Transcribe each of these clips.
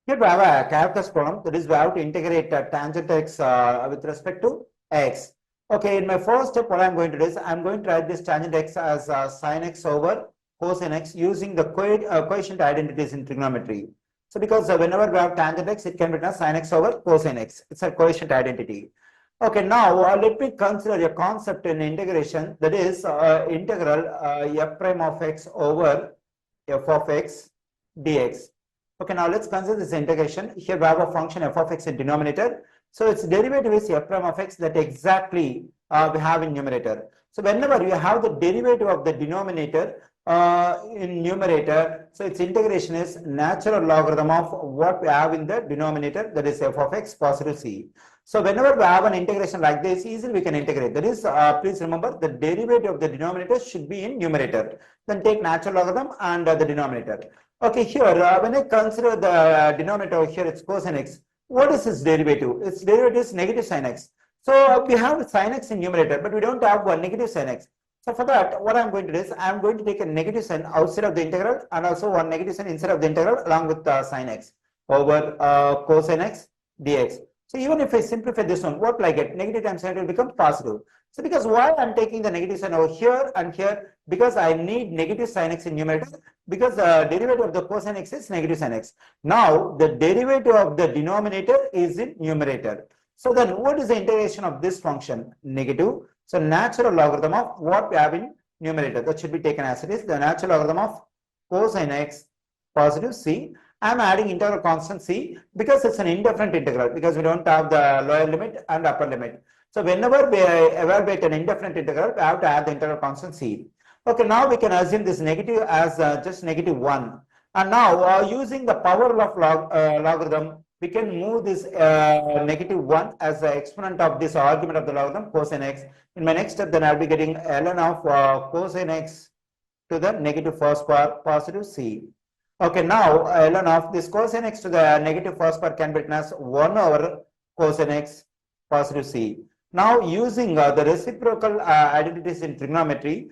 Here we have a calculus problem, that is we have to integrate tangent x with respect to x. Okay, in my first step, what I'm going to do is I'm going to write this tangent x as sine x over cosine x using the coefficient identities in trigonometry. So because whenever we have tangent x, it can be written as sine x over cosine x. It's a coefficient identity. Okay, now let me consider a concept in integration, that is integral f prime of x over f of x dx. Okay, now let's consider this integration. Here we have a function f of x in denominator. So its derivative is f prime of x, that exactly we have in numerator. So whenever you have the derivative of the denominator in numerator, so its integration is natural logarithm of what we have in the denominator, that is f of x positive c. So whenever we have an integration like this, easily we can integrate. That is, please remember the derivative of the denominator should be in numerator. Then take natural logarithm and the denominator. Okay, here when I consider the denominator here, it's cosine x. What is its derivative? Its derivative is negative sin x. So we have sin x in numerator, but we don't have one negative sin x. So for that, what I'm going to do is I'm going to take a negative sign outside of the integral and also one negative sign inside of the integral along with sin x over cosine x dx. So even if I simplify this one, what will I get? Negative times sin will become positive. So because why I'm taking the negative sign over here and here, because I need negative sin x in numerator, because the derivative of the cosine x is negative sin x. Now the derivative of the denominator is in numerator. So then what is the integration of this function? Negative. So natural logarithm of what we have in numerator, that should be taken as it is, the natural logarithm of cosine x positive c. I am adding integral constant c because it's an indefinite integral, because we don't have the lower limit and upper limit. So whenever we evaluate an indefinite integral, we have to add the integral constant c. Okay, now we can assume this negative as just negative 1. And now using the power of logarithm, we can move this negative 1 as the exponent of this argument of the logarithm cosine x. In my next step, then I'll be getting ln of cosine x to the negative first power positive c. Okay, now ln of this cosine x to the negative first power can be written as 1 over cosine x positive c. Now using the reciprocal identities in trigonometry,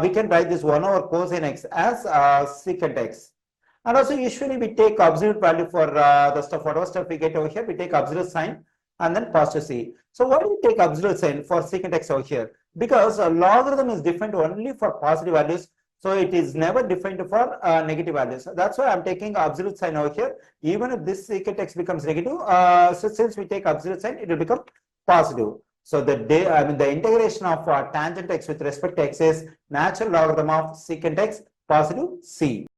we can write this 1 over cosine x as secant x. And also usually we take absolute value for the stuff, whatever stuff we get over here, we take absolute sign and then positive c. So why do we take absolute sign for secant x over here? Because logarithm is different only for positive values. So it is never defined for negative values. That's why I'm taking absolute sign over here. Even if this secant x becomes negative, so since we take absolute sign, it will become positive. So the integration of tangent x with respect to x is natural logarithm of secant x positive c.